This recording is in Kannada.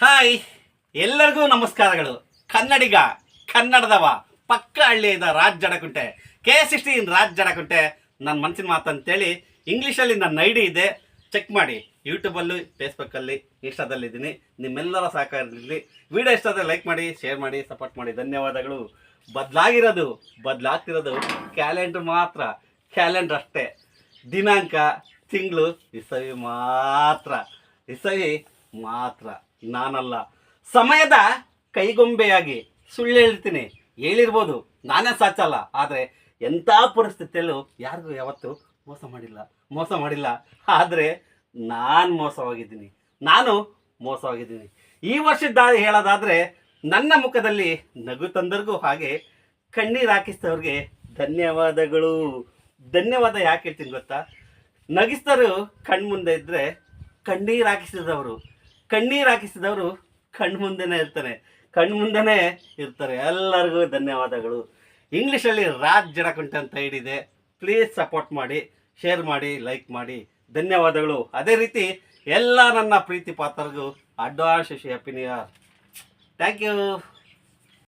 ಹಾಯ್, ಎಲ್ಲರಿಗೂ ನಮಸ್ಕಾರಗಳು. ಕನ್ನಡಿಗ, ಕನ್ನಡದವ, ಪಕ್ಕ ಹಳ್ಳಿಯಿಂದ ರಾಜ್ ಜಡಕುಂಟೆ, K16 ರಾಜ್ ಜಡಕುಂಟೆ. ನನ್ನ ಮನಸ್ಸಿನ ಮಾತಂತೇಳಿ ಇಂಗ್ಲೀಷಲ್ಲಿ ನನ್ನ ಐಡಿ ಇದೆ, ಚೆಕ್ ಮಾಡಿ. ಯೂಟ್ಯೂಬಲ್ಲಿ, ಫೇಸ್ಬುಕ್ಕಲ್ಲಿ, ಇನ್ಸ್ಟಾದಲ್ಲಿದ್ದೀನಿ. ನಿಮ್ಮೆಲ್ಲರ ಸಹಕಾರ ಇರಲಿ. ವಿಡಿಯೋ ಇಷ್ಟ ಆದರೆ ಲೈಕ್ ಮಾಡಿ, ಶೇರ್ ಮಾಡಿ, ಸಪೋರ್ಟ್ ಮಾಡಿ. ಧನ್ಯವಾದಗಳು. ಬದಲಾಗ್ತಿರೋದು ಕ್ಯಾಲೆಂಡ್ರ್ ಮಾತ್ರ, ಕ್ಯಾಲೆಂಡ್ರ್ ಅಷ್ಟೇ. ದಿನಾಂಕ, ತಿಂಗಳು, ಇಸವಿ ಮಾತ್ರ ನಾನಲ್ಲ. ಸಮಯದ ಕೈಗೊಂಬೆಯಾಗಿ ಸುಳ್ಳು ಹೇಳ್ತೀನಿ, ಹೇಳಿರ್ಬೋದು, ನಾನೇ ಸಾಚಲ್ಲ. ಆದರೆ ಎಂಥ ಪರಿಸ್ಥಿತಿಯಲ್ಲೂ ಯಾರಿಗೂ ಯಾವತ್ತೂ ಮೋಸ ಮಾಡಿಲ್ಲ. ಆದರೆ ನಾನು ಮೋಸವಾಗಿದ್ದೀನಿ. ಈ ವರ್ಷದ ಹೇಳೋದಾದರೆ, ನನ್ನ ಮುಖದಲ್ಲಿ ನಗು ತಂದವ್ರಿಗೂ ಹಾಗೆ ಕಣ್ಣೀರು ಹಾಕಿಸಿದವ್ರಿಗೆ ಧನ್ಯವಾದಗಳು. ಧನ್ಯವಾದ ಯಾಕೆ ಹೇಳ್ತೀನಿ ಗೊತ್ತಾ? ನಗಿಸಿದವರು ಕಣ್ಮುಂದೆ ಇದ್ದರೆ, ಕಣ್ಣೀರು ಹಾಕಿಸಿದವರು ಕಣ್ಮುಂದೆನೇ ಇರ್ತಾರೆ. ಎಲ್ಲರಿಗೂ ಧನ್ಯವಾದಗಳು. ಇಂಗ್ಲೀಷಲ್ಲಿ ರಾಜ್ ಜಡಕುಂಟೆ ಅಂತ ಹಿಡಿದೆ. ಪ್ಲೀಸ್ ಸಪೋರ್ಟ್ ಮಾಡಿ, ಶೇರ್ ಮಾಡಿ, ಲೈಕ್ ಮಾಡಿ. ಧನ್ಯವಾದಗಳು. ಅದೇ ರೀತಿ ಎಲ್ಲ ನನ್ನ ಪ್ರೀತಿ ಪಾತ್ರರಿಗೂ advance happy new year. Thank you.